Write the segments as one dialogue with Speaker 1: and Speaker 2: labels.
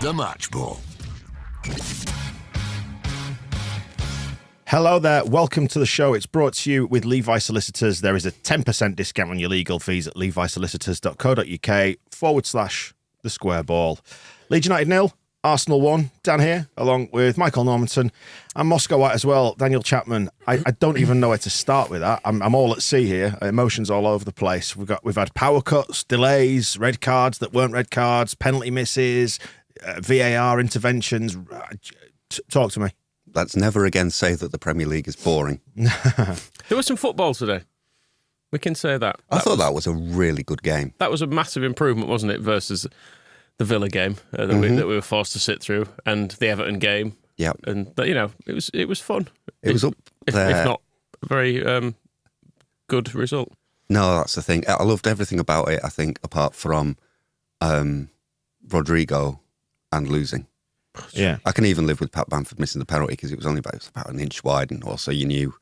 Speaker 1: The Match Ball.
Speaker 2: Hello there, welcome to the show. It's brought to you with Levi Solicitors. There is a 10% discount on your legal fees at levisolicitors.co.uk/the square ball. Leeds United 0, Arsenal 1. Dan here, along with Michael Normanton and Moscow White as well, Daniel Chapman. I don't even know where to start with that. I'm all at sea here, emotions all over the place. We've had power cuts, delays, red cards that weren't red cards, penalty misses, VAR interventions. Talk to me.
Speaker 3: Let's never again say that the Premier League is boring.
Speaker 4: There was some football today. We can say that.
Speaker 3: I thought that was a really good game.
Speaker 4: That was a massive improvement, wasn't it, versus the Villa game that we were forced to sit through, and the Everton game.
Speaker 3: Yeah,
Speaker 4: and it was fun.
Speaker 3: It was up there,
Speaker 4: if not a very good result.
Speaker 3: No, that's the thing. I loved everything about it. I think apart from Rodrigo and losing.
Speaker 2: Yeah,
Speaker 3: I can even live with Pat Bamford missing the penalty because it was only about an inch wide, and also you knew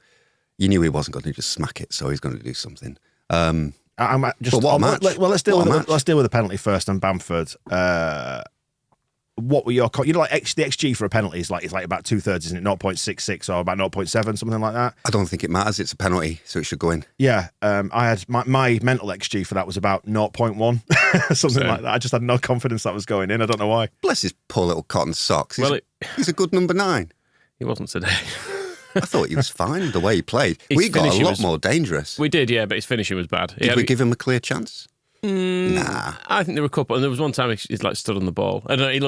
Speaker 3: he wasn't going to just smack it, so he's going to do something.
Speaker 2: Let's deal with the penalty first on Bamford. What were your the XG for a penalty is like about 2/3, isn't it? 0.66 or about 0.7, something like that.
Speaker 3: I don't think it matters. It's a penalty, so it should go in.
Speaker 2: Yeah, I had my mental XG for that was about 0.1, something like that. I just had no confidence that was going in. I don't know why.
Speaker 3: Bless his poor little cotton socks. He's a good number 9.
Speaker 4: He wasn't today.
Speaker 3: I thought he was fine the way he played. We got a lot more dangerous.
Speaker 4: We did, yeah, but his finishing was bad.
Speaker 3: Did we give him a clear chance? Nah.
Speaker 4: I think there were a couple, and there was one time he's like stood on the ball. I don't know. He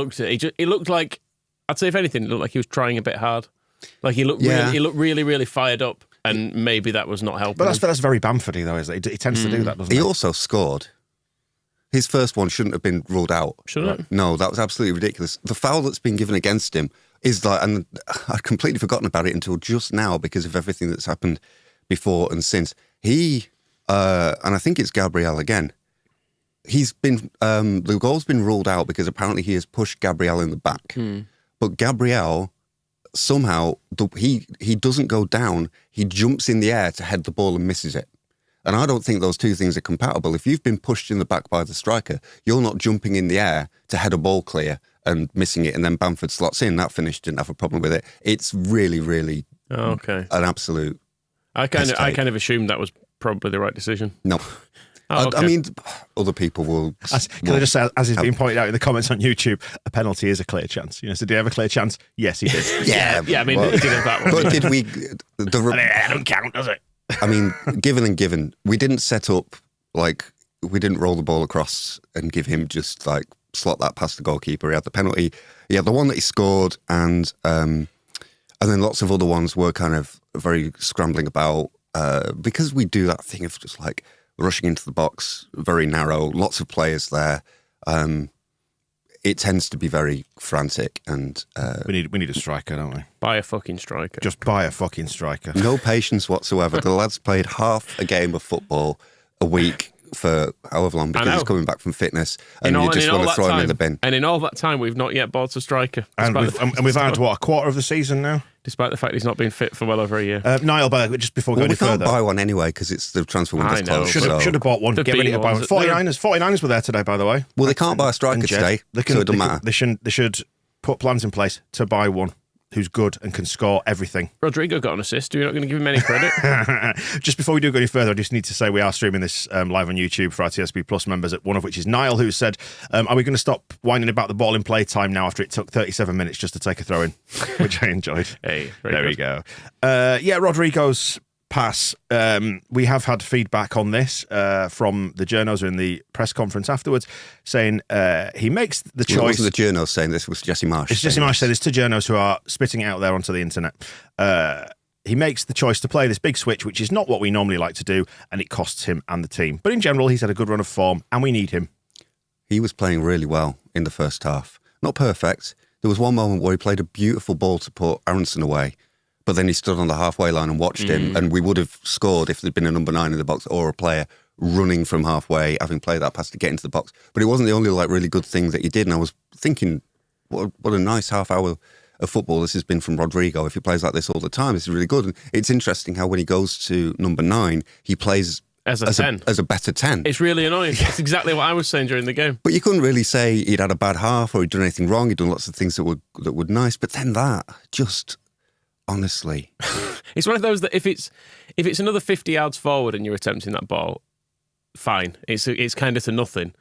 Speaker 4: looked like, I'd say if anything, it looked like he was trying a bit hard. Like he looked really, really fired up, and maybe that was not helping.
Speaker 2: But that's very Bamfordy though, isn't it? He tends to do that, doesn't he?
Speaker 3: He also scored. His first one shouldn't have been ruled out.
Speaker 4: Shouldn't it?
Speaker 3: No, that was absolutely ridiculous. The foul that's been given against him is like, and I'd completely forgotten about it until just now because of everything that's happened before and since. He, and I think it's Gabriel again, he's been, the goal's been ruled out because apparently he has pushed Gabriel in the back. But Gabriel, somehow, he doesn't go down, he jumps in the air to head the ball and misses it. And I don't think those two things are compatible. If you've been pushed in the back by the striker, you're not jumping in the air to head a ball clear and missing it, and then Bamford slots in. That finish didn't have a problem with it. It's really, really an absolute
Speaker 4: I kind of assumed that was probably the right decision.
Speaker 3: No.
Speaker 4: Okay.
Speaker 3: I mean, other people will...
Speaker 2: Can I just say, as is being pointed out in the comments on YouTube, a penalty is a clear chance. So did he have a clear chance? Yes, he did.
Speaker 4: yeah, I mean, he did have that one.
Speaker 3: But did we...
Speaker 2: That don't count, does it?
Speaker 3: I mean, given, we didn't set up, we didn't roll the ball across and give him just, slot that past the goalkeeper. He had the penalty. He had the one that he scored, and then lots of other ones were kind of very scrambling about, because we do that thing of just, rushing into the box, very narrow, lots of players there. It tends to be very frantic, and
Speaker 2: we need a striker, don't we?
Speaker 4: Buy a fucking striker.
Speaker 2: Just buy a fucking striker.
Speaker 3: No patience whatsoever. The lad's played half a game of football a week for however long because he's coming back from fitness, and you just want to throw him in the bin.
Speaker 4: And in all that time, we've not yet bought a striker.
Speaker 2: And we've had, a quarter of the season now?
Speaker 4: Despite the fact he's not been fit for well over a year.
Speaker 2: Niall, just before going any further.
Speaker 3: We can't buy one anyway because it's the transfer window's closed.
Speaker 2: Should have bought one. Get ready to buy one. 49ers were there today, by the way.
Speaker 3: Well, they can't buy a striker today, so it doesn't matter.
Speaker 2: They should put plans in place to buy one who's good and can score everything.
Speaker 4: Rodrigo got an assist. You're not going to give him any credit?
Speaker 2: Just before we do go any further, I just need to say we are streaming this live on YouTube for our TSB Plus members, one of which is Niall, who said, are we going to stop whining about the ball in play time now after it took 37 minutes just to take a throw in, which I enjoyed.
Speaker 4: Hey,
Speaker 2: there we go. Rodrigo's pass. We have had feedback on this from the journos in the press conference afterwards, saying he makes the choice.
Speaker 3: It wasn't the journos saying this, it was Jesse Marsh.
Speaker 2: It's Jesse Marsh saying this to journos who are spitting it out there onto the internet. He makes the choice to play this big switch, which is not what we normally like to do, and it costs him and the team. But in general, he's had a good run of form, and we need him.
Speaker 3: He was playing really well in the first half. Not perfect. There was one moment where he played a beautiful ball to put Aronson away, but then he stood on the halfway line and watched him, and we would have scored if there'd been a number 9 in the box or a player running from halfway, having played that pass to get into the box. But it wasn't the only really good thing that he did, and I was thinking, what a nice half hour of football this has been from Rodrigo. If he plays like this all the time, this is really good. And it's interesting how when he goes to number 9, he plays
Speaker 4: as a 10.
Speaker 3: As a better 10.
Speaker 4: It's really annoying. That's exactly what I was saying during the game.
Speaker 3: But you couldn't really say he'd had a bad half or he'd done anything wrong. He'd done lots of things that were nice. But then that, just honestly.
Speaker 4: It's one of those that if it's another 50 yards forward and you're attempting that ball, fine. It's kind of to nothing.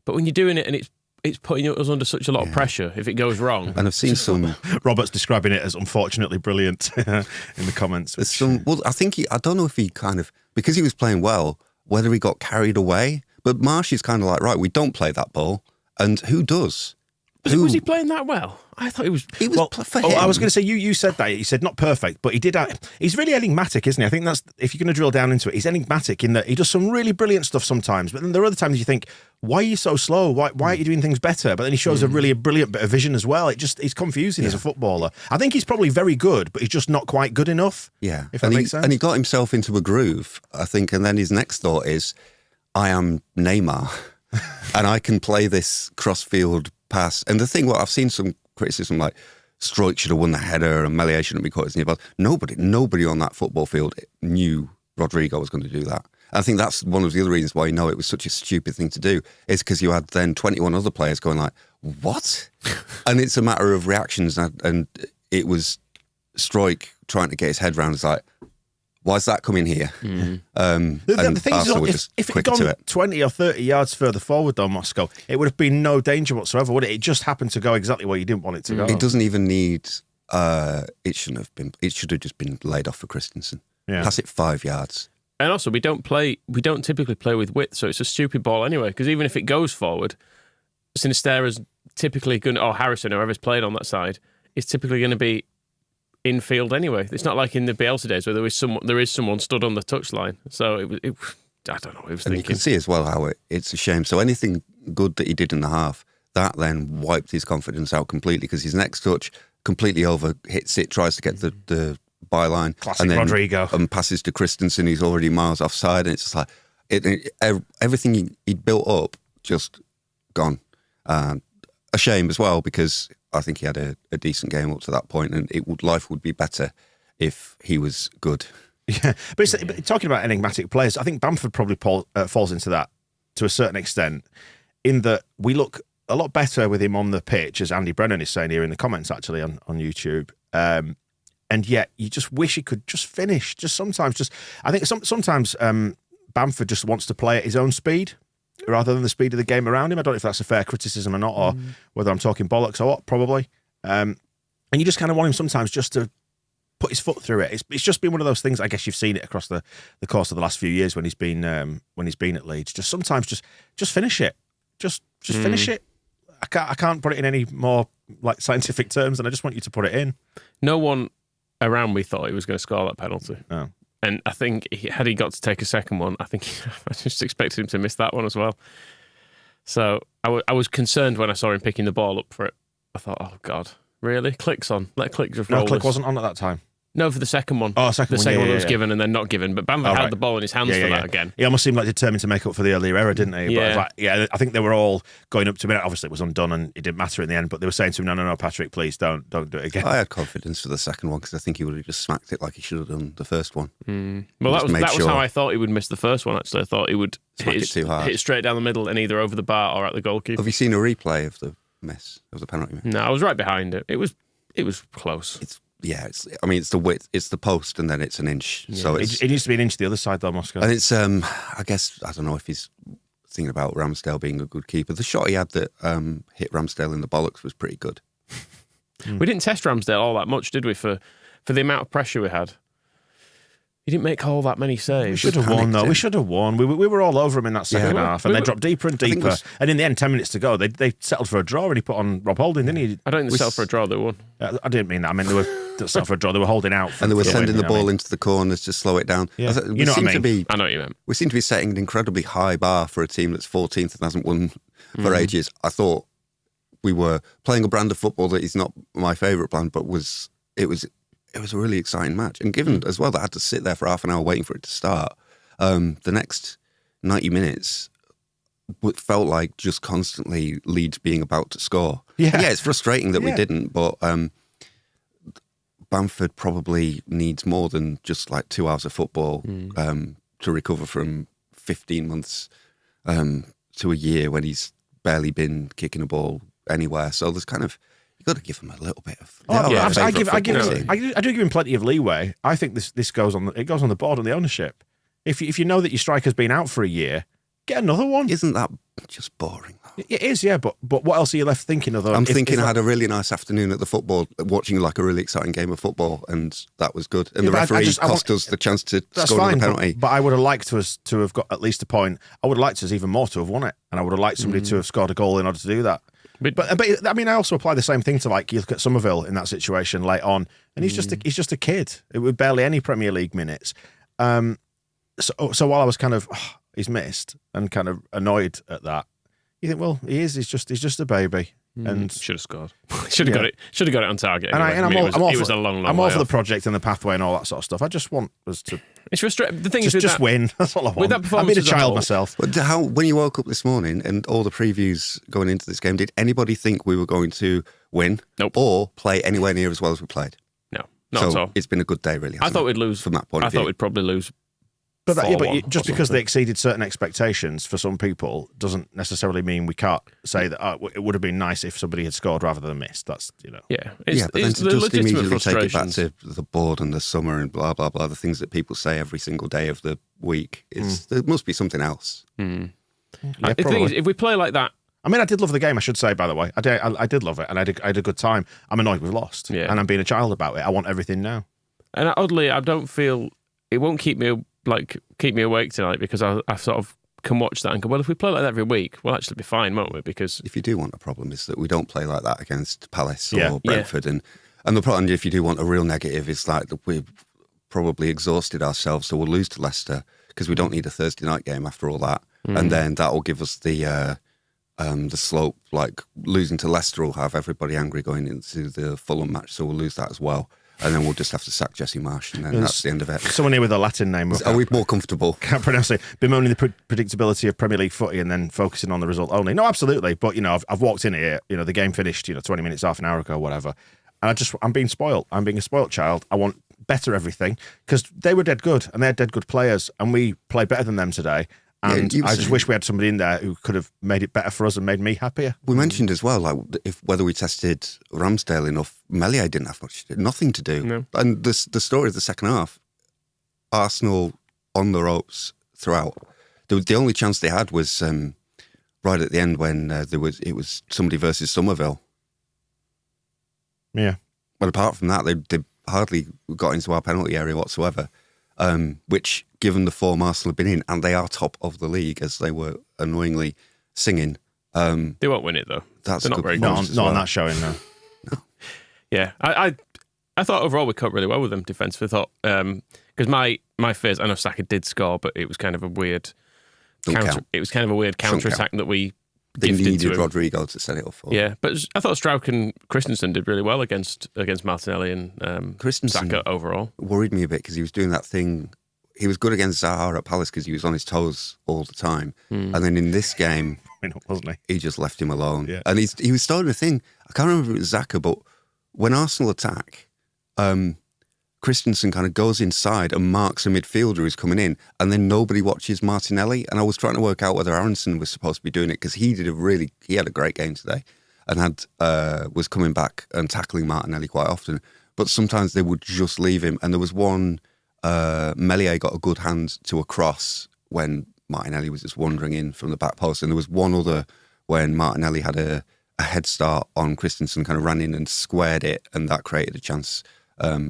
Speaker 4: But when you're doing it and it's putting us under such a lot of pressure if it goes wrong.
Speaker 3: And I've seen some...
Speaker 2: Robert's describing it as unfortunately brilliant in the comments.
Speaker 3: I don't know if he kind of... Because he was playing well, whether he got carried away. But Marsh is kind of like, right, we don't play that ball. And who does?
Speaker 4: Was he playing that well? I thought he was...
Speaker 3: for him.
Speaker 2: I was going to say, you said that. You said not perfect, but he did... he's really enigmatic, isn't he? I think that's... If you're going to drill down into it, he's enigmatic in that he does some really brilliant stuff sometimes, but then there are other times you think, why are you so slow? Why aren't you doing things better? But then he shows a brilliant bit of vision as well. He's confusing as a footballer. I think he's probably very good, but he's just not quite good enough.
Speaker 3: Yeah.
Speaker 2: If that makes sense.
Speaker 3: And he got himself into a groove, I think, and then his next thought is, I am Neymar, and I can play this cross-field pass. And the thing, I've seen some criticism like Struijk should have won the header and Meslier shouldn't be caught as near ball. Nobody on that football field knew Rodrigo was going to do that. And I think that's one of the other reasons why it was such a stupid thing to do, is because you had then 21 other players going like, what? And it's a matter of reactions, and it was Struijk trying to get his head round. It's like, why's that coming here?
Speaker 2: The thing is, if it had gone 20 or 30 yards further forward, though, Moscow, it would have been no danger whatsoever, would it? It just happened to go exactly where you didn't want it to go.
Speaker 3: It doesn't even need... it shouldn't have been... It should have just been laid off for Christensen.
Speaker 2: Yeah.
Speaker 3: Pass it 5 yards.
Speaker 4: And also, we don't typically play with width, so it's a stupid ball anyway, because even if it goes forward, Sinisterra's typically going to... Or Harrison, whoever's played on that side, is typically going to be infield anyway. It's not like in the Bielsa days where there is someone stood on the touchline. So it I don't know what he was thinking.
Speaker 3: You can see as well how it's a shame. So anything good that he did in the half, that then wiped his confidence out completely, because his next touch completely hits it, tries to get the byline.
Speaker 2: Classic
Speaker 3: and then,
Speaker 2: Rodrigo.
Speaker 3: And passes to Christensen, he's already miles offside, and it's just like everything he'd built up, just gone. A shame as well, because I think he had a decent game up to that point, and life would be better if he was good.
Speaker 2: Yeah, but talking about enigmatic players, I think Bamford probably falls into that to a certain extent, in that we look a lot better with him on the pitch, as Andy Brennan is saying here in the comments actually on YouTube. And yet you just wish he could just finish. Just sometimes, I think sometimes Bamford just wants to play at his own speed rather than the speed of the game around him. I don't know if that's a fair criticism or not, or whether I'm talking bollocks or what, probably. And you just kind of want him sometimes just to put his foot through it. It's just been one of those things. I guess you've seen it across the course of the last few years when he's been at Leeds. Just sometimes, just finish it. Just finish it. I can't put it in any more like scientific terms, and I just want you to put it in. No one
Speaker 4: around me thought he was going to score that penalty.
Speaker 2: Oh.
Speaker 4: And I think had he got to take a second one, I just expected him to miss that one as well. So I was concerned when I saw him picking the ball up for it. I thought, oh God, really? Click's on. Let Click just roll.
Speaker 2: No, Click wasn't on at that time.
Speaker 4: No, for the second one.
Speaker 2: Oh,
Speaker 4: the second one that was given and then not given. But Bamford had the ball in his hands for that again.
Speaker 2: He almost seemed like determined to make up for the earlier error, didn't he?
Speaker 4: Yeah.
Speaker 2: But I think they were all going up to him. Obviously, it was undone and it didn't matter in the end. But they were saying to him, no, Patrick, please don't do it again.
Speaker 3: I had confidence for the second one because I think he would have just smacked it like he should have done the first one.
Speaker 4: Well, that was how I thought he would miss the first one, actually. I thought he would
Speaker 3: hit it too hard.
Speaker 4: Hit it straight down the middle and either over the bar or at the goalkeeper.
Speaker 3: Have you seen a replay of the miss, of the penalty miss?
Speaker 4: No, I was right behind it. It was close.
Speaker 3: It's the width, it's the post, and then it's an inch. Yeah. So
Speaker 2: it needs to be an inch the other side, though, Moscow.
Speaker 3: And it's, I guess, I don't know if he's thinking about Ramsdale being a good keeper. The shot he had that hit Ramsdale in the bollocks was pretty good.
Speaker 4: We didn't test Ramsdale all that much, did we, for the amount of pressure we had? He didn't make all that many saves.
Speaker 2: We should have won, though. We should have won. We were all over him in that second half, and they dropped deeper and deeper. And in the end, 10 minutes to go, they settled for a draw, and he put on Rob Holding, didn't he?
Speaker 4: I don't think they settled for a draw, they won.
Speaker 2: I didn't mean that. I mean, they were settled for a draw. They were holding out.
Speaker 3: And they were sending the ball into the corners to slow it down.
Speaker 2: Yeah. You know what I mean?
Speaker 4: I know what you meant.
Speaker 3: We seem to be setting an incredibly high bar for a team that's 14th and hasn't won for ages. I thought we were playing a brand of football that is not my favourite brand, but it was a really exciting match. And given as well that I had to sit there for half an hour waiting for it to start, the next 90 minutes felt like just constantly Leeds being about to score. Yeah, it's frustrating that we didn't, but Bamford probably needs more than just like 2 hours of football to recover from 15 months to a year when he's barely been kicking a ball anywhere. So there's kind of, you got to give him a little bit of.
Speaker 2: I do
Speaker 3: team.
Speaker 2: give him plenty of leeway. I think this goes on. It goes on the board and the ownership. If you know that your striker's been out for a year, get another one.
Speaker 3: Isn't that just boring?
Speaker 2: It is, yeah. But what else are you left thinking of?
Speaker 3: I'm thinking I had a really nice afternoon at the football, watching like a really exciting game of football, and that was good. And the referee cost us the chance to score a penalty.
Speaker 2: But I would have liked us to have got at least a point. I would have liked us even more to have won it, and I would have liked somebody to have scored a goal in order to do that. But I mean, I also apply the same thing to, like, you look at Somerville in that situation late on, and he's just a kid with barely any Premier League minutes. So while I was kind of he's missed and kind of annoyed at that, you think, well, he's just a baby, and
Speaker 4: should have scored. Should have got it. Should have got it on target.
Speaker 2: And
Speaker 4: anyway.
Speaker 2: it was
Speaker 4: a long
Speaker 2: I'm
Speaker 4: way
Speaker 2: all for the
Speaker 4: off.
Speaker 2: project and the pathway and all that sort of stuff. I just want us to.
Speaker 4: It's frustrating. The thing is,
Speaker 2: just win. That's all I want.
Speaker 4: With that
Speaker 2: I've
Speaker 4: performance
Speaker 2: been a
Speaker 4: as a
Speaker 2: child
Speaker 4: whole-
Speaker 2: myself.
Speaker 3: But when you woke up this morning and all the previews going into this game, did anybody think we were going to win?
Speaker 4: Nope.
Speaker 3: Or play anywhere near as well as we played?
Speaker 4: No, not at all.
Speaker 3: It's been a good day, really.
Speaker 4: I thought we'd lose
Speaker 3: from that point
Speaker 4: I
Speaker 3: of view.
Speaker 4: thought we'd probably lose.
Speaker 2: But
Speaker 4: 4-1
Speaker 2: just
Speaker 4: or
Speaker 2: because they
Speaker 4: something.
Speaker 2: exceeded certain expectations for some people doesn't necessarily mean we can't say that it would have been nice if somebody had scored rather than missed. That's
Speaker 4: Yeah,
Speaker 3: But then
Speaker 4: it's
Speaker 3: to
Speaker 4: the
Speaker 3: just
Speaker 4: legitimate
Speaker 3: immediately take it back
Speaker 4: frustrations.
Speaker 3: to the board and the summer and blah, blah, blah, the things that people say every single day of the week, there must be something else.
Speaker 2: yeah,
Speaker 4: The thing
Speaker 2: probably.
Speaker 4: is, if we play like that,
Speaker 2: I mean, I did love the game, I should say, by the way. I did love it, and I had a good time. I'm annoyed we've lost,
Speaker 4: Yeah.
Speaker 2: and I'm being a child about it. I want everything now.
Speaker 4: and oddly, I don't feel it won't keep me awake tonight, because I sort of can watch that and go, well, if we play like that every week, we'll actually be fine, won't we? Because
Speaker 3: If you do want a problem, is that we don't play like that against Palace
Speaker 2: Yeah.
Speaker 3: or Brentford. And the problem, if you do want a real negative, is like that we've probably exhausted ourselves, so we'll lose to Leicester because we don't need a Thursday night game after all that. And then that will give us the slope, like losing to Leicester will have everybody angry going into the Fulham match, so we'll lose that as well. And then we'll just have to sack Jesse Marsh, and then that's the end of it.
Speaker 2: Someone here with a Latin name.
Speaker 3: Are we more comfortable?
Speaker 2: Can't pronounce it. Bemoaning the predictability of Premier League footy and then focusing on the result only. No, absolutely. But, I've walked in here, the game finished, 20 minutes, half an hour ago, whatever. And I'm being spoiled. I'm being a spoiled child. I want better everything, because they were dead good and they're dead good players, and we played better than them today. And I just wish we had somebody in there who could have made it better for us and made me happier.
Speaker 3: We mentioned as well, like whether we tested Ramsdale enough. Meslier didn't have nothing to do.
Speaker 4: No.
Speaker 3: And the story of the second half, Arsenal on the ropes throughout. The only chance they had was right at the end when it was somebody versus Somerville.
Speaker 2: Yeah.
Speaker 3: But apart from that, they hardly got into our penalty area whatsoever. Which, given the form Arsenal have been in, and they are top of the league, as they were annoyingly singing.
Speaker 4: they won't win it, though.
Speaker 3: That's
Speaker 4: They're not
Speaker 3: good
Speaker 4: very
Speaker 3: point.
Speaker 4: good.
Speaker 2: Not on that showing, no.
Speaker 4: Yeah, I thought overall we coped really well with them defensively. I thought, because my fears, I know Saka did score, but it was kind of a weird
Speaker 3: Don't count.
Speaker 4: It was kind of a weird
Speaker 3: Shouldn't
Speaker 4: counter attack that we
Speaker 3: They
Speaker 4: gifted to
Speaker 3: needed
Speaker 4: him.
Speaker 3: Rodrigo to set it up for.
Speaker 4: Yeah, but I thought Strauch and Christensen did really well against Martinelli and
Speaker 3: Christensen
Speaker 4: Saka overall.
Speaker 3: worried me a bit because he was doing that thing. He was good against Zaha at Palace because he was on his toes all the time. And then in this game,
Speaker 2: Wasn't he?
Speaker 3: he just left him alone.
Speaker 2: Yeah.
Speaker 3: And he was starting a thing. I can't remember if it was Zaka, but when Arsenal attack, Christensen kind of goes inside and marks a midfielder who's coming in, and then nobody watches Martinelli. And I was trying to work out whether Aronson was supposed to be doing it because he had a great game today and was coming back and tackling Martinelli quite often. But sometimes they would just leave him. And there was one, Meslier got a good hand to a cross when Martinelli was just wandering in from the back post. And there was one other when Martinelli had a head start on Christensen, kind of ran in and squared it, and that created a chance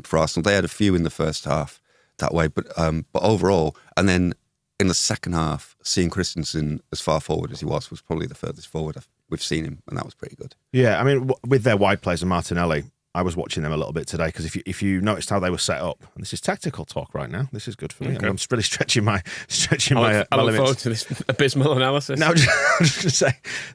Speaker 3: for Arsenal. They had a few in the first half that way, but overall, and then in the second half, seeing Christensen as far forward as he was probably the furthest forward we've seen him, and that was pretty good.
Speaker 2: Yeah, I mean, with their wide players and Martinelli, I was watching them a little bit today because if you noticed how they were set up, and this is tactical talk right now. This is good for me.
Speaker 4: Okay.
Speaker 2: I'm really stretching my
Speaker 4: I look
Speaker 2: limits.
Speaker 4: forward to this abysmal analysis.
Speaker 2: Now, just going to say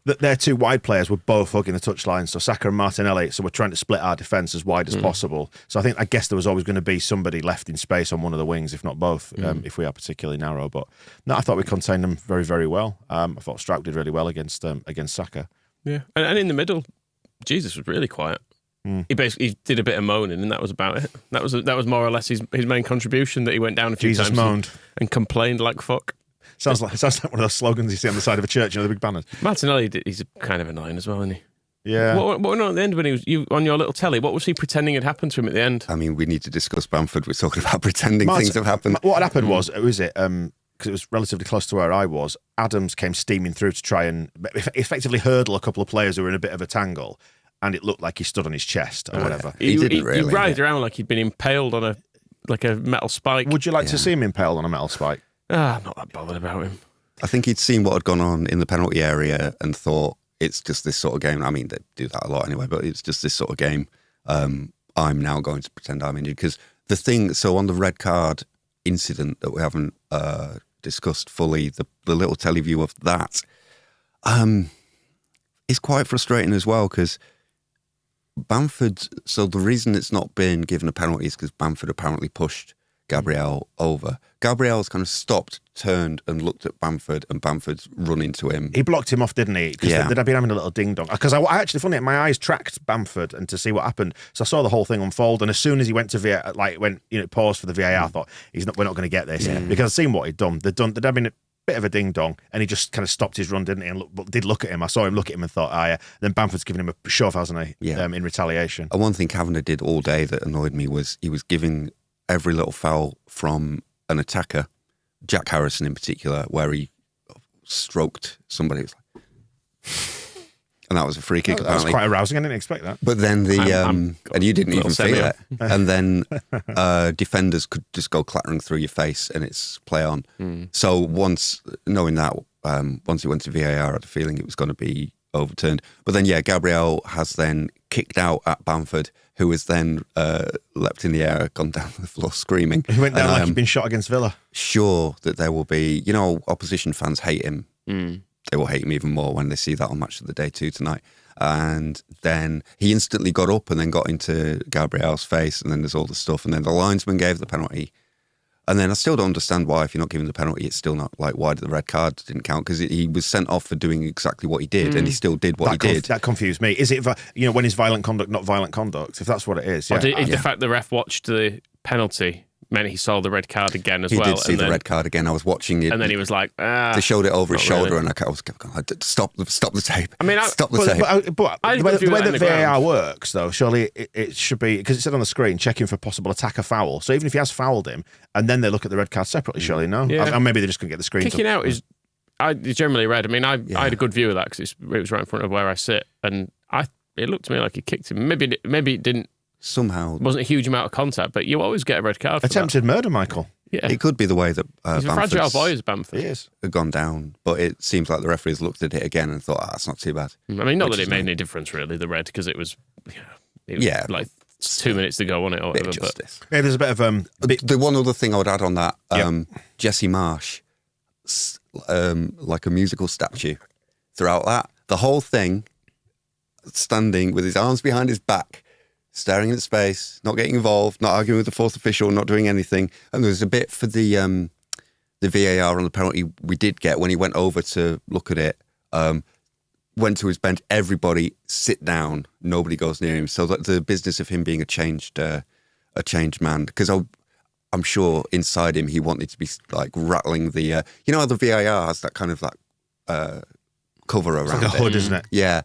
Speaker 2: that their two wide players were both hugging the touchline, so Saka and Martinelli. So we're trying to split our defence as wide as possible. So I guess there was always going to be somebody left in space on one of the wings, if not both, if we are particularly narrow. But no, I thought we contained them very, very well. I thought Strauch did really well against Saka.
Speaker 4: Yeah, and in the middle, Jesus was really quiet. He did a bit of moaning, and that was about it. That was more or less his main contribution. That he went down a few
Speaker 2: Jesus
Speaker 4: times
Speaker 2: moaned
Speaker 4: and complained like fuck.
Speaker 2: Sounds like one of those slogans you see on the side of a church, the big banners.
Speaker 4: Martinelli, he's kind of annoying as well, isn't he?
Speaker 2: Yeah.
Speaker 4: What went on at the end when he was on your little telly? What was he pretending had happened to him at the end?
Speaker 3: I mean, we need to discuss Bamford. We're talking about pretending things have happened.
Speaker 2: What had happened was, because it was relatively close to where I was, Adams came steaming through to try and effectively hurdle a couple of players who were in a bit of a tangle, and it looked like he stood on his chest or whatever.
Speaker 4: He
Speaker 3: didn't really.
Speaker 4: He writhed around like he'd been impaled on a metal spike.
Speaker 2: Would you like to see him impaled on a metal spike?
Speaker 4: I'm not that bothered about him.
Speaker 3: I think he'd seen what had gone on in the penalty area and thought, it's just this sort of game. I mean, they do that a lot anyway, but it's just this sort of game. I'm now going to pretend I'm injured. Because so on the red card incident that we haven't discussed fully, the little teleview of that is quite frustrating as well, because Bamford, so the reason it's not been given a penalty is because Bamford apparently pushed Gabriel over. Gabriel's kind of stopped, turned and looked at Bamford, and Bamford's run into him. He
Speaker 2: blocked him off, didn't he? Because they'd been having a little ding-dong. Because I actually, funny, my eyes tracked Bamford and to see what happened. So I saw the whole thing unfold, and as soon as he went to VAR, paused for the VAR, I thought, we're not going to get this. Because I'd seen what he'd done. They'd having a bit of a ding-dong, and he just kind of stopped his run, didn't he? And did look at him. I saw him look at him and thought, yeah. Then Bamford's giving him a shove, hasn't he? Yeah. In retaliation.
Speaker 3: And one thing Kavanagh did all day that annoyed me was he was giving every little foul from an attacker, Jack Harrison in particular, where he stroked somebody. And that was a free kick,
Speaker 2: apparently. That was quite arousing. I didn't expect that.
Speaker 3: But then and you didn't even feel it. And then defenders could just go clattering through your face and it's play on. So once, knowing that, once it went to VAR, I had a feeling it was going to be overturned. But then, Gabriel has then kicked out at Bamford, who has then leapt in the air, gone down the floor screaming.
Speaker 2: He went down like he'd been shot against Villa.
Speaker 3: Sure that there will be, opposition fans hate him. They will hate him even more when they see that on Match of the Day 2 tonight. And then he instantly got up and then got into Gabriel's face, and then there's all the stuff. And then the linesman gave the penalty. And then I still don't understand why, if you're not giving the penalty, it's still not why the red card didn't count, because he was sent off for doing exactly what he did, and he still did what he did.
Speaker 2: That confused me. Is it, when is violent conduct not violent conduct? If that's what it is,
Speaker 4: Or if the fact the ref watched the penalty meant he saw the red card again as well.
Speaker 3: He did see the red card again. I was watching it.
Speaker 4: And then he was like,
Speaker 3: They showed it over his shoulder, and I was going, stop the tape.
Speaker 4: I mean,
Speaker 3: stop the tape.
Speaker 2: But the way that VAR works, though, surely it should be, because it said on the screen, checking for possible attacker foul. So even if he has fouled him, and then they look at the red card separately, surely, no?
Speaker 4: Yeah.
Speaker 2: And maybe they just couldn't get the screen.
Speaker 4: Kicking out is generally red. I mean, I had a good view of that because it was right in front of where I sit, and it looked to me like he kicked him. Maybe it didn't.
Speaker 3: Somehow.
Speaker 4: It wasn't a huge amount of contact, but you always get a red card for
Speaker 2: attempted murder, Michael.
Speaker 3: Yeah. It could be the way that
Speaker 4: he's a fragile boy, is Bamford.
Speaker 2: He is.
Speaker 3: Had gone down, but it seems like the referees looked at it again and thought, that's not too bad.
Speaker 4: I mean, not that it made any difference, really, the red, because it was like 2 minutes to go on it or whatever.
Speaker 3: Justice.
Speaker 2: Yeah, there's a bit of...
Speaker 3: The one other thing I would add on that, Jesse Marsh, like a musical statue throughout that. The whole thing, standing with his arms behind his back, staring into space, not getting involved, not arguing with the fourth official, not doing anything. And there was a bit for the VAR on the penalty we did get when he went over to look at it, went to his bench, everybody sit down, nobody goes near him. So that the business of him being a changed man, because I'm sure inside him he wanted to be like rattling the, how the VAR has that kind of cover around
Speaker 2: like a hood, isn't it?
Speaker 3: Yeah.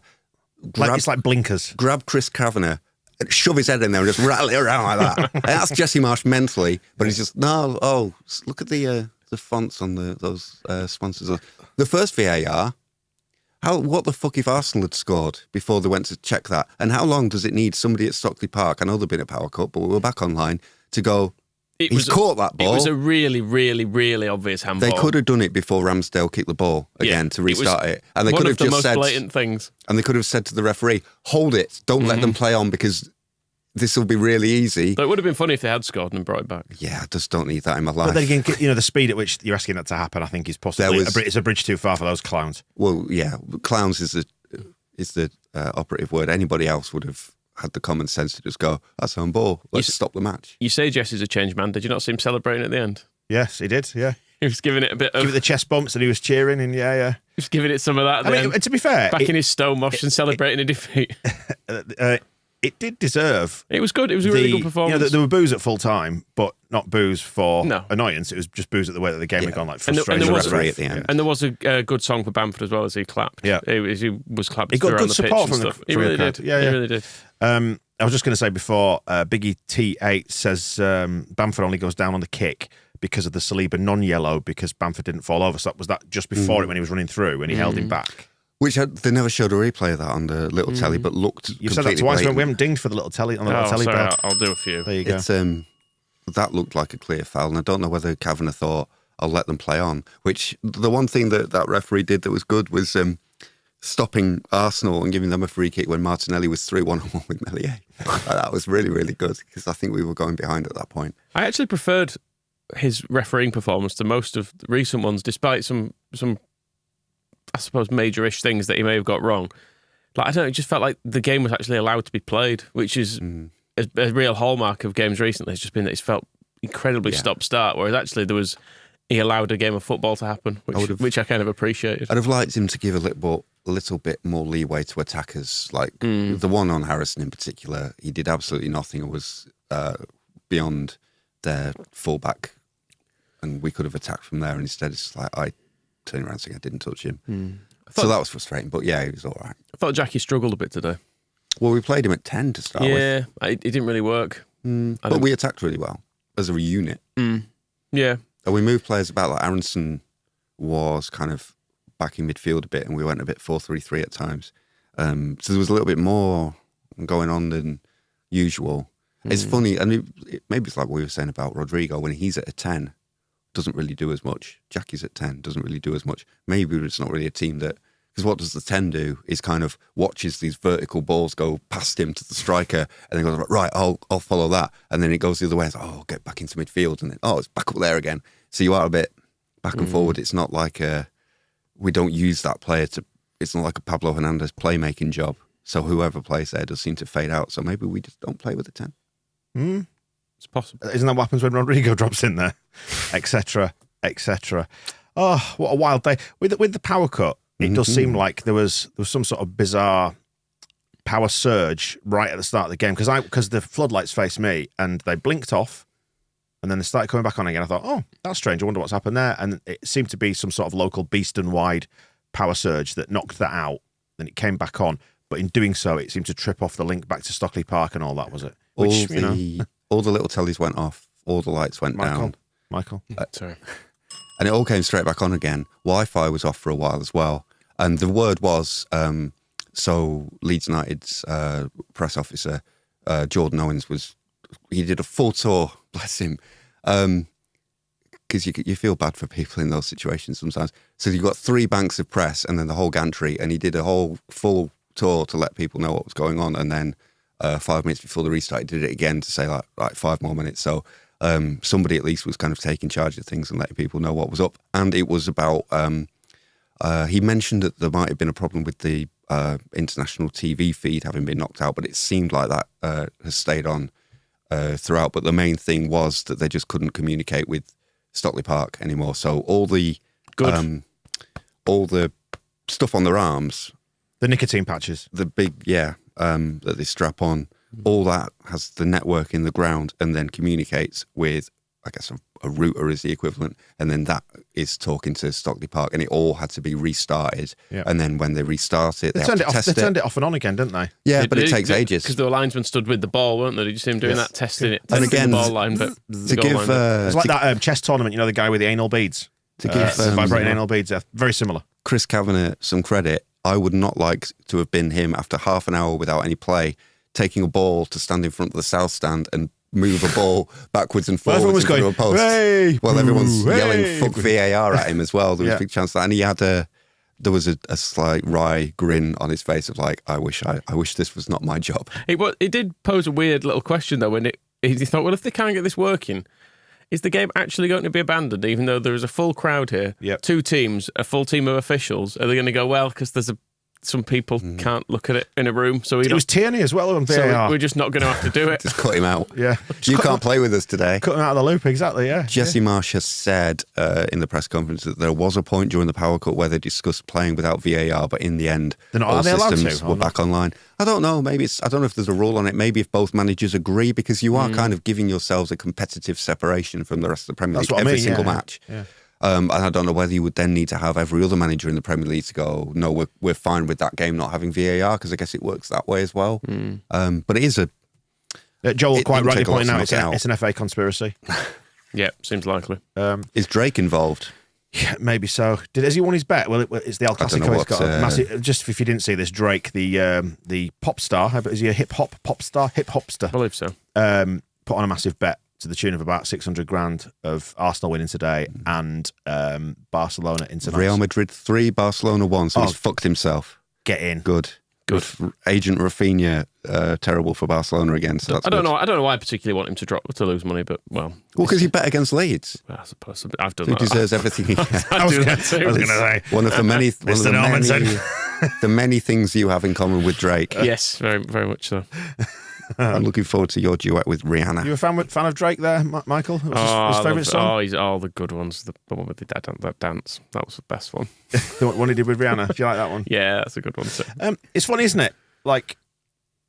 Speaker 2: It's like blinkers.
Speaker 3: Grab Chris Kavanagh, shove his head in there and just rattle it around like that. And that's Jesse Marsh mentally, but he's just, look at the fonts on those sponsors. The first VAR, what the fuck if Arsenal had scored before they went to check that? And how long does it need somebody at Stockley Park, I know they've been at Power Cup, but we were back online, to go, he's caught that ball.
Speaker 4: It was a really, really, really obvious handball.
Speaker 3: They could have done it before Ramsdale kicked the ball again to restart it. And they could have just said,
Speaker 4: blatant things.
Speaker 3: And they could have said to the referee, hold it, don't let them play on because this will be really easy.
Speaker 4: But it would have been funny if they had scored and brought it back.
Speaker 3: Yeah, I just don't need that in my life.
Speaker 2: But then again, the speed at which you're asking that to happen, I think is possibly it's a bridge too far for those clowns.
Speaker 3: Well, yeah, clowns is the operative word. Anybody else would have had the common sense to just go, that's on ball, let's stop the match.
Speaker 4: You say Jesse's a changed man. Did you not see him celebrating at the end?
Speaker 2: Yes, he did, yeah.
Speaker 4: He was giving it a bit of...
Speaker 2: Give it the chest bumps and he was cheering and yeah.
Speaker 4: He was giving it some of that.
Speaker 2: I mean, to be fair...
Speaker 4: Back in his stone mosh and celebrating a defeat.
Speaker 2: it did deserve.
Speaker 4: It was good. It was a really good performance.
Speaker 2: There were boos at full time, but not boos for
Speaker 4: No.
Speaker 2: annoyance. It was just boos at the way that the game had gone, like
Speaker 4: And
Speaker 2: frustration.
Speaker 4: there was
Speaker 3: referee at the end.
Speaker 4: And there was a good song for Bamford as well as he clapped.
Speaker 2: Yeah.
Speaker 4: He was clapped
Speaker 2: He got
Speaker 4: around
Speaker 2: good
Speaker 4: the
Speaker 2: support
Speaker 4: pitch
Speaker 2: from
Speaker 4: and
Speaker 2: the
Speaker 4: stuff. He
Speaker 2: from the
Speaker 4: really
Speaker 2: crowd.
Speaker 4: did.
Speaker 2: Yeah,
Speaker 4: He
Speaker 2: yeah.
Speaker 4: really did.
Speaker 2: I was just going to say before, Biggie T8 says Bamford only goes down on the kick because of the Saliba non-yellow because Bamford didn't fall over. So was that just before it when he was running through and he held him back?
Speaker 3: Which they never showed a replay of that on the little telly, but looked
Speaker 2: You've said that twice. We haven't dinged for the little telly on the little telly.
Speaker 4: Sorry,
Speaker 2: Bell.
Speaker 4: I'll do a few.
Speaker 2: There you go.
Speaker 3: It's that looked like a clear foul, and I don't know whether Kavanagh thought I'll let them play on. Which the one thing that referee did that was good was stopping Arsenal and giving them a free kick when Martinelli was 3-1-1 with Meslier. That was really, really good because I think we were going behind at that point.
Speaker 4: I actually preferred his refereeing performance to most of the recent ones, despite some I suppose major-ish things that he may have got wrong. Like, I don't know, it just felt like the game was actually allowed to be played, which is a real hallmark of games recently. It's just been that it's felt incredibly stop-start, whereas actually he allowed a game of football to happen, which I kind of appreciated.
Speaker 3: I'd have liked him to give a little bit more leeway to attackers, like the one on Harrison in particular. He did absolutely nothing and was beyond their fullback, and we could have attacked from there. And instead, it's like I turned around saying I didn't touch him. So that was frustrating, but yeah, he was all right.
Speaker 4: I thought Jackie struggled a bit today.
Speaker 3: Well, we played him at 10 to start with.
Speaker 4: Yeah, it didn't really work.
Speaker 3: But we attacked really well as a unit.
Speaker 4: Yeah.
Speaker 3: And we moved players about, like Aronson was kind of back in midfield a bit, and we went a bit 4-3-3 at times. So there was a little bit more going on than usual. It's funny, and maybe it's like what we were saying about Rodrigo, when he's at a 10, doesn't really do as much. Jackie's at 10, doesn't really do as much. Maybe it's not really a team that... Because what does the 10 do is kind of watches these vertical balls go past him to the striker and then goes, right, I'll follow that. And then it goes the other way. It's like, oh, get back into midfield. And then, it's back up there again. So you are a bit back and forward. It's not like we don't use that player to... It's not like a Pablo Hernandez playmaking job. So whoever plays there does seem to fade out. So maybe we just don't play with the 10.
Speaker 4: It's possible.
Speaker 2: Isn't that what happens when Rodrigo drops in there? Etc. Etc. Oh, what a wild day. With the power cut, it does seem like there was some sort of bizarre power surge right at the start of the game because the floodlights faced me and they blinked off and then they started coming back on again. I thought, oh, that's strange. I wonder what's happened there. And it seemed to be some sort of local Beeston-wide power surge that knocked that out. Then it came back on. But in doing so, it seemed to trip off the link back to Stockley Park and all that, was it? Which,
Speaker 3: all the little tellies went off. All the lights went down.
Speaker 2: Michael.
Speaker 4: Sorry.
Speaker 3: And it all came straight back on again. Wi-Fi was off for a while as well. And the word was, so Leeds United's press officer, Jordan Owens, he did a full tour, bless him, because you feel bad for people in those situations sometimes. So you've got 3 banks of press and then the whole gantry, and he did a whole full tour to let people know what was going on. And then 5 minutes before the restart, he did it again to say, like 5 more minutes. So somebody at least was kind of taking charge of things and letting people know what was up. And it was about... he mentioned that there might have been a problem with the international TV feed having been knocked out, but it seemed like that has stayed on throughout. But the main thing was that they just couldn't communicate with Stockley Park anymore. So all the stuff on their arms,
Speaker 2: the nicotine patches,
Speaker 3: the big that they strap on, all that has the network in the ground and then communicates with, I guess, a router is the equivalent, and then that is talking to Stockley Park, and it all had to be restarted. Yeah. And then when they restart it,
Speaker 2: they turned it off and on again, didn't they?
Speaker 3: Yeah, but it takes ages
Speaker 4: because the linesmen stood with the ball, weren't they? Did you see them doing that, testing it,
Speaker 3: and again,
Speaker 4: the ball line, but
Speaker 3: to give
Speaker 2: it's like that chess tournament. You know, the guy with the anal beads, to give vibrating anal beads. Very similar.
Speaker 3: Chris Kavanagh some credit. I would not like to have been him after half an hour without any play, taking a ball to stand in front of the south stand and move a ball backwards and forwards
Speaker 2: everyone was going,
Speaker 3: a post.
Speaker 2: Hey,
Speaker 3: well, everyone's
Speaker 2: hey,
Speaker 3: yelling "fuck VAR" at him as well. There was a big chance that, and he had there was a slight wry grin on his face of like, I wish this was not my job.
Speaker 4: It did pose a weird little question though when he thought, well, if they can't get this working, is the game actually going to be abandoned? Even though there is a full crowd here, 2 teams, a full team of officials, are they going to go, well, because there's some people can't look at it in a room. So
Speaker 2: it was Tierney as well on VAR.
Speaker 4: So we're just not going to have to do it.
Speaker 3: Just cut him out.
Speaker 2: Yeah.
Speaker 3: You can't play with us today.
Speaker 2: Cut him out of the loop, exactly, yeah.
Speaker 3: Jesse Marsh has said in the press conference that there was a point during the power cut where they discussed playing without VAR, but in the end, all systems were back online. I don't know. Maybe I don't know if there's a rule on it. Maybe if both managers agree, because you are kind of giving yourselves a competitive separation from the rest of the Premier League every single match.
Speaker 2: Yeah.
Speaker 3: And I don't know whether you would then need to have every other manager in the Premier League to go, no, we're fine with that game not having VAR, because I guess it works that way as well. But it is a...
Speaker 2: Joel quite rightly pointing out it's an FA conspiracy.
Speaker 4: Yeah, seems likely.
Speaker 3: Is Drake involved?
Speaker 2: Yeah, maybe so. Has he won his bet? Well, it's the El Clasico. He's got a massive. Just if you didn't see this, Drake, the pop star, is he a hip hopster?
Speaker 4: I believe so.
Speaker 2: Put on a massive bet to the tune of about 600 grand of Arsenal winning today and Barcelona into
Speaker 3: Real Madrid 3, Barcelona 1. So he's fucked himself.
Speaker 2: Get in.
Speaker 3: Good. Agent Rafinha, terrible for Barcelona again. So that's
Speaker 4: I don't know why I particularly want him to lose money, but
Speaker 3: because he bet against Leeds.
Speaker 4: I suppose I've done
Speaker 3: He
Speaker 4: that.
Speaker 3: deserves everything he can.
Speaker 2: I was going to say
Speaker 3: one of the many things you have in common with Drake.
Speaker 4: Yes, very, very much so.
Speaker 3: I'm looking forward to your duet with Rihanna.
Speaker 2: You a fan of Drake there, Michael? His favourite song?
Speaker 4: He's all the good ones. The one with that dance. That was the best one.
Speaker 2: The one he did with Rihanna. Do you like that one?
Speaker 4: Yeah, that's a good one too.
Speaker 2: It's funny, isn't it? Like,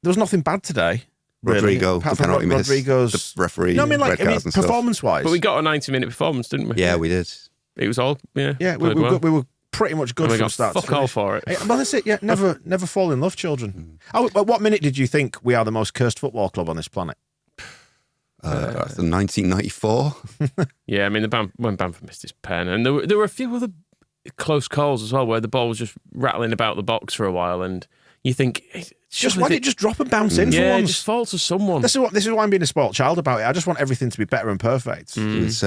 Speaker 2: there was nothing bad today.
Speaker 3: Rodrigo,
Speaker 2: really.
Speaker 3: the penalty miss, the referee, red cards and stuff.
Speaker 2: Performance-wise.
Speaker 4: But we got a 90-minute performance, didn't we?
Speaker 3: Yeah, we did.
Speaker 4: It was all,
Speaker 2: Yeah, we were pretty much good from start to finish.
Speaker 4: Fuck all for it.
Speaker 2: Well, that's it, yeah. Never fall in love, children. At what minute did you think we are the most cursed football club on this planet?
Speaker 3: 1994.
Speaker 4: Yeah, I mean, when Bamford missed his pen. And there were a few other close calls as well, where the ball was just rattling about the box for a while, and you think...
Speaker 2: Why did it just drop and bounce in for once?
Speaker 4: Yeah, it just falls to someone.
Speaker 2: This is why I'm being a spoiled child about it. I just want everything to be better and perfect.
Speaker 3: It was,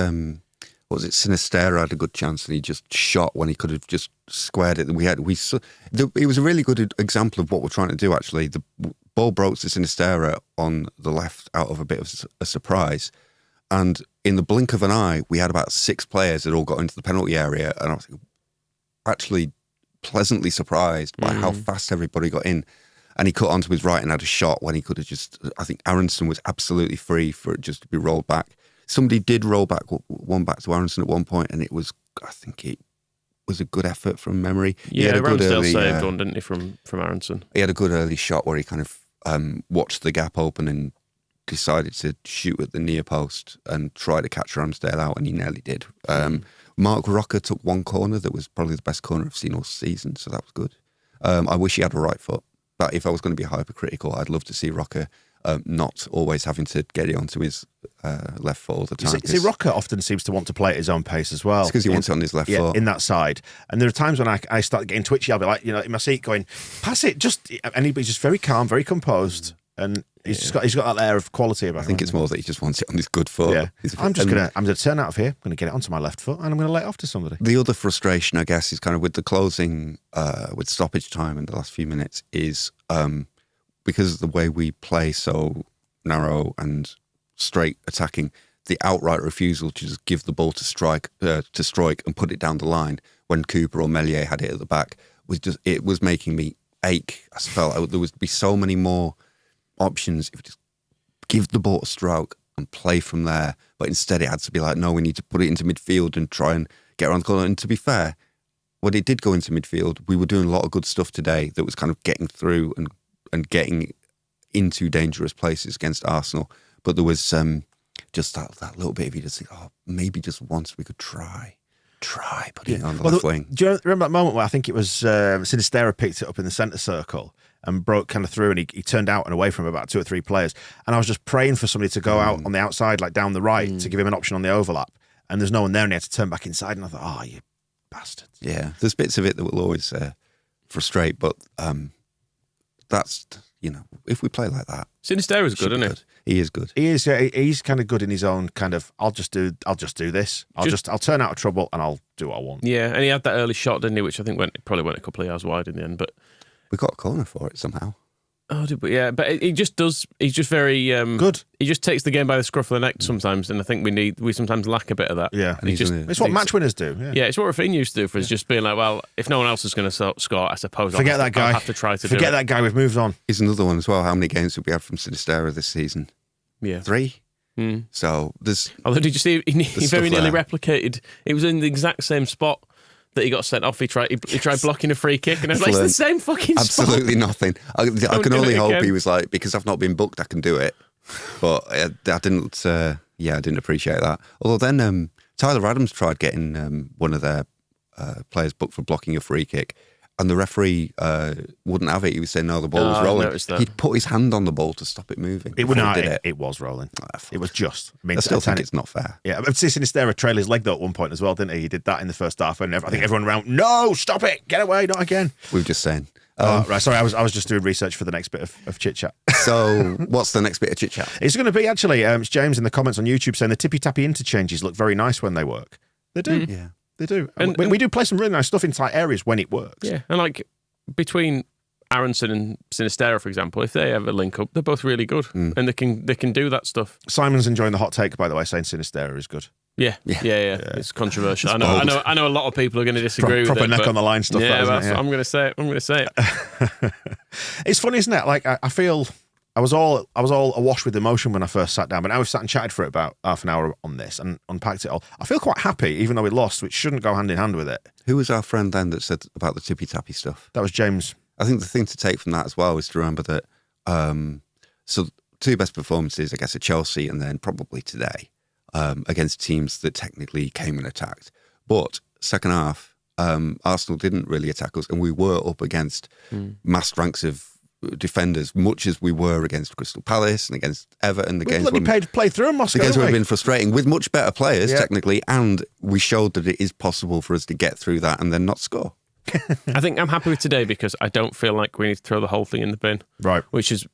Speaker 3: what was it? Sinistera had a good chance and he just shot when he could have just squared it. It was a really good example of what we're trying to do, actually. The ball broke to Sinistera on the left out of a bit of a surprise. And in the blink of an eye, we had about 6 players that all got into the penalty area. And I was actually pleasantly surprised by how fast everybody got in. And he cut onto his right and had a shot when he could have just... I think Aronson was absolutely free for it just to be rolled back. Somebody did roll back one back to Aronson at one point, and I think it was a good effort from memory.
Speaker 4: Yeah, Ramsdale saved one, didn't he, from Aronson?
Speaker 3: He had a good early shot where he kind of watched the gap open and decided to shoot at the near post and try to catch Ramsdale out, and he nearly did. Mark Rocker took one corner that was probably the best corner I've seen all season, so that was good. I wish he had a right foot. But if I was going to be hypercritical, I'd love to see Rocker not always having to get it onto his left foot all the time.
Speaker 2: See, Rocker often seems to want to play at his own pace as well.
Speaker 3: It's because he wants it on his left foot.
Speaker 2: In that side. And there are times when I start getting twitchy, I'll be like, in my seat going, pass it, and he's just very calm, very composed. And he's got that air of quality about him.
Speaker 3: I think it's more that he just wants it on his good foot.
Speaker 2: Yeah. I'm gonna turn out of here, I'm gonna get it onto my left foot, and I'm gonna let it off to somebody.
Speaker 3: The other frustration, I guess, is kind of with the closing, with stoppage time in the last few minutes, is because of the way we play so narrow and straight attacking, the outright refusal to just give the ball to Strike and put it down the line when Cooper or Meslier had it at the back was making me ache. I felt like there would be so many more options if we just give the ball a stroke and play from there. But instead it had to be like, no, we need to put it into midfield and try and get around the corner. And to be fair, when it did go into midfield, we were doing a lot of good stuff today that was kind of getting through and getting into dangerous places against Arsenal. But there was just that little bit of you just think, maybe just once we could try putting it on the left wing.
Speaker 2: Do you remember that moment where I think it was Sinistera picked it up in the centre circle and broke kind of through, and he turned out and away from about 2 or 3 players, and I was just praying for somebody to go out on the outside, like down the right, to give him an option on the overlap, and there's no one there, and he had to turn back inside, and I thought, you bastards.
Speaker 3: Yeah, there's bits of it that will always frustrate, but that's, if we play like that.
Speaker 4: Sinistera's good, isn't he?
Speaker 3: He is good.
Speaker 2: He is. Yeah, he's kind of good in his own kind of. I'll just do this. I'll turn out of trouble and I'll do what I want.
Speaker 4: Yeah, and he had that early shot, didn't he? Which I think probably went a couple of yards wide in the end. But
Speaker 3: we got a corner for it somehow.
Speaker 4: Yeah, but he just does. He's just very
Speaker 2: Good.
Speaker 4: He just takes the game by the scruff of the neck sometimes, and I think we sometimes lack a bit of that.
Speaker 2: Yeah,
Speaker 3: And
Speaker 2: it's what match winners do. Yeah,
Speaker 4: it's what Rafinha used to do for us, just being like, well, if no one else is going to score, I suppose
Speaker 2: Forget that guy.
Speaker 4: I'll have to try to
Speaker 2: Forget that guy. We've moved on.
Speaker 3: He's another one as well. How many games have we had from Sinistera this season?
Speaker 4: Yeah,
Speaker 3: 3. So there's.
Speaker 4: Although, did you see he very nearly
Speaker 3: there.
Speaker 4: replicated? It was in the exact same spot that he got sent off. He tried blocking a free kick, and I was like, it's the same fucking spot.
Speaker 3: Absolutely nothing. I can
Speaker 4: do
Speaker 3: only
Speaker 4: it
Speaker 3: hope
Speaker 4: again.
Speaker 3: he was like, because I've not been booked, I can do it. But I didn't. I didn't appreciate that. Although then Tyler Adams tried getting one of their players booked for blocking a free kick, and the referee wouldn't have it. He was saying no, the ball was
Speaker 4: I
Speaker 3: rolling.
Speaker 4: noticed that.
Speaker 3: He'd put his hand on the ball to stop it moving.
Speaker 2: It
Speaker 3: before he did
Speaker 2: it was rolling. It was just.
Speaker 3: I still think it's not fair.
Speaker 2: Yeah, but Sinistera trailed his leg though at one point as well, didn't he? He did that in the first half, and I think everyone around, no, stop it, get away, not again.
Speaker 3: We were just saying.
Speaker 2: Right, sorry, I was just doing research for the next bit of chit chat.
Speaker 3: So what's the next bit of chit chat?
Speaker 2: It's going to be actually. It's James in the comments on YouTube saying the tippy tappy interchanges look very nice when they work. They do.
Speaker 3: Yeah.
Speaker 2: They do.
Speaker 4: And
Speaker 2: we do play some really nice stuff in tight areas when it works.
Speaker 4: Yeah, and like between Aronson and Sinistera, for example, if they ever link up, they're both really good, and they can do that stuff.
Speaker 2: Simon's enjoying the hot take, by the way, saying Sinistera is good.
Speaker 4: Yeah. It's controversial.
Speaker 3: It's
Speaker 4: I know a lot of people are going to disagree with
Speaker 2: Proper
Speaker 4: it.
Speaker 2: neck
Speaker 4: but
Speaker 2: on the line stuff.
Speaker 4: Yeah,
Speaker 2: that,
Speaker 4: that's
Speaker 2: isn't it?
Speaker 4: what I'm going to say it.
Speaker 2: It's funny, isn't it? Like I feel I was all awash with emotion when I first sat down, but now we've sat and chatted for about half an hour on this and unpacked it all. I feel quite happy, even though we lost, which shouldn't go hand in hand with it.
Speaker 3: Who was our friend then that said about the tippy tappy stuff?
Speaker 2: That was James.
Speaker 3: I think the thing to take from that as well is to remember that. So 2 best performances, I guess, at Chelsea and then probably today against teams that technically came and attacked. But second half, Arsenal didn't really attack us, and we were up against massed ranks of defenders, much as we were against Crystal Palace and against Everton. The
Speaker 2: We
Speaker 3: games
Speaker 2: bloody play through them, Moscow.
Speaker 3: the games
Speaker 2: didn't
Speaker 3: would have
Speaker 2: we?
Speaker 3: been frustrating with much better players
Speaker 2: Yeah.
Speaker 3: technically, and we showed that it is possible for us to get through that and then not score.
Speaker 4: I think I'm happy with today because I don't feel like we need to throw the whole thing in the bin.
Speaker 2: Right.
Speaker 4: Which is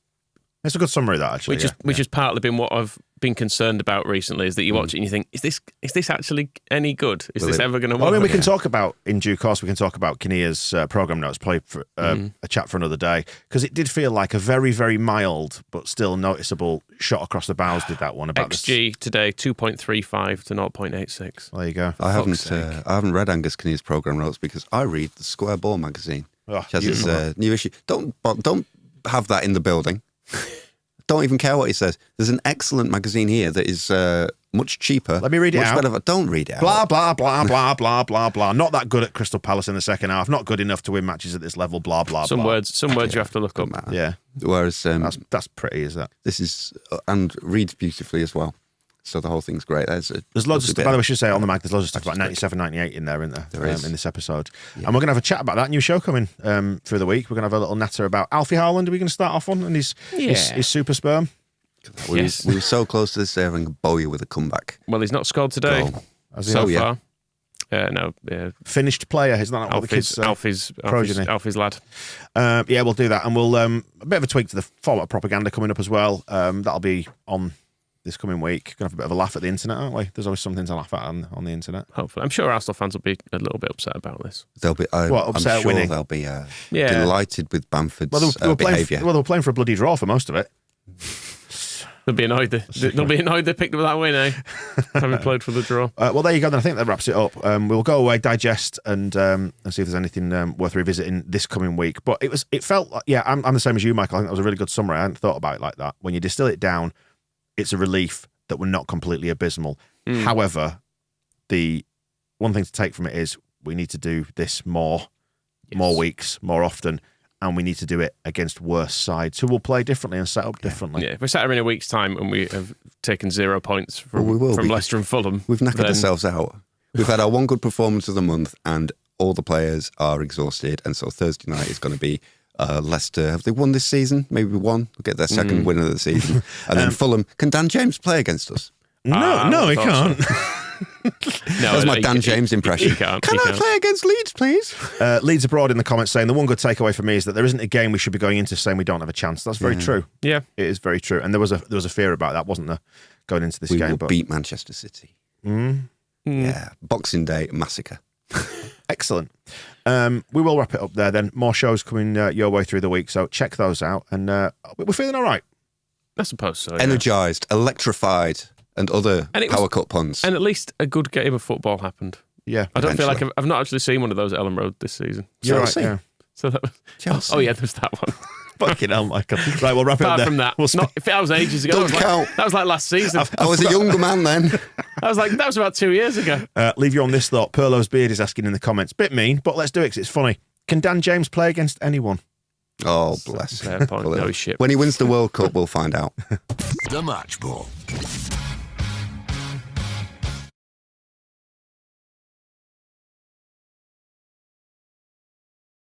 Speaker 2: It's a good summary, that, actually.
Speaker 4: which has partly been what I've been concerned about recently, is that you watch it and you think, is this actually any good? Is this ever going to work?
Speaker 2: Well, I mean, we can talk about, in due course, we can talk about Kinnear's programme notes, play for a chat for another day, because it did feel like a very, very mild but still noticeable shot across the bows, did that one. About
Speaker 4: XG today, 2.35 to 0.86.
Speaker 2: There you go.
Speaker 3: I haven't read Angus Kinnear's programme notes because I read the Square Ball magazine, which has its new issue. Don't have that in the building. Don't even care what he says. There's an excellent magazine here that is much cheaper.
Speaker 2: Let me read it out.
Speaker 3: Don't read it
Speaker 2: Blah,
Speaker 3: out.
Speaker 2: blah, blah, blah, blah, blah, blah. Not that good at Crystal Palace in the second half. Not good enough to win matches at this level. Blah, blah,
Speaker 4: Some
Speaker 2: blah.
Speaker 4: words you have to look up.
Speaker 2: Yeah.
Speaker 3: Whereas
Speaker 2: That's pretty, is that?
Speaker 3: this is and reads beautifully as well. So the whole thing's great. There's
Speaker 2: loads of stuff, by the way, I should say on the mag, there's loads of stuff about 97, 98 in there, isn't there?
Speaker 3: There is.
Speaker 2: In this episode. Yeah. And we're going to have a chat about that new show coming through the week. We're going to have a little natter about Alfie Haaland. Are we going to start off on? And his super sperm.
Speaker 3: We were so close to this having a Bowyer with a comeback.
Speaker 4: Well, he's not scored today
Speaker 3: Goal.
Speaker 4: so far. No,
Speaker 2: Finished player, isn't that what the kids
Speaker 4: Alfie's lad.
Speaker 2: Yeah, we'll do that. And we'll, a bit of a tweak to the format of propaganda coming up as well. That'll be on this coming week. Going to have a bit of a laugh at the internet, aren't we? There's always something to laugh at on the internet.
Speaker 4: Hopefully. I'm sure Arsenal fans will be a little bit upset about this.
Speaker 3: They'll be.
Speaker 2: Upset
Speaker 3: I'm sure
Speaker 2: winning?
Speaker 3: they'll be delighted with Bamford's behaviour.
Speaker 2: They were playing for a bloody draw for most of it.
Speaker 4: They'll be annoyed. They'll be annoyed they picked up that win, eh? Having played for the draw.
Speaker 2: Well, there you go. Then I think that wraps it up. We'll go away, digest, and see if there's anything worth revisiting this coming week. But it felt like, I'm the same as you, Michael. I think that was a really good summary. I hadn't thought about it like that. When you distill it down, it's a relief that we're not completely abysmal. However, the one thing to take from it is we need to do this more weeks, more often. And we need to do it against worse sides who will play differently and set up differently.
Speaker 4: Yeah, if we're sat here in a week's time and we have taken 0 points from Leicester and Fulham,
Speaker 3: we've knackered ourselves out. We've had our one good performance of the month, and all the players are exhausted. And so Thursday night is going to be Leicester. Have they won this season? Maybe one. They'll get their second win of the season. And then Fulham. Can Dan James play against us?
Speaker 2: No, he can't.
Speaker 3: That was my Dan James impression.
Speaker 4: He can't.
Speaker 3: Can I play against Leeds, please?
Speaker 2: Leeds abroad in the comments saying the one good takeaway for me is that there isn't a game we should be going into saying we don't have a chance. That's very true.
Speaker 4: Yeah,
Speaker 2: it is very true. And there was a fear about that, wasn't there, going into this game?
Speaker 3: We will beat Manchester City. Yeah, Boxing Day massacre.
Speaker 2: Excellent. We will wrap it up there then. More shows coming your way through the week, so check those out. And we're feeling all right.
Speaker 4: I suppose so. Yeah.
Speaker 3: Energised, electrified, and other power cut puns.
Speaker 4: And at least a good game of football happened.
Speaker 2: Yeah.
Speaker 4: I don't feel like I've not actually seen one of those at Ellen Road this season.
Speaker 2: You're right,
Speaker 3: Chelsea.
Speaker 2: yeah.
Speaker 4: So that was,
Speaker 3: Chelsea.
Speaker 4: oh yeah, there's that one.
Speaker 2: Fucking hell, Michael. Right, we'll wrap it up
Speaker 4: Apart
Speaker 2: there.
Speaker 4: from that,
Speaker 2: We'll
Speaker 4: if that was ages ago.
Speaker 3: Don't count.
Speaker 4: That was like last season.
Speaker 3: I was a younger man then.
Speaker 4: That was about 2 years ago.
Speaker 2: leave you on this thought. Perlo's Beard is asking in the comments. Bit mean, but let's do it because it's funny. Can Dan James play against anyone?
Speaker 3: Oh, bless him.
Speaker 4: Fair point. No shit.
Speaker 3: When he wins the World Cup, we'll find out.
Speaker 1: The Match Ball.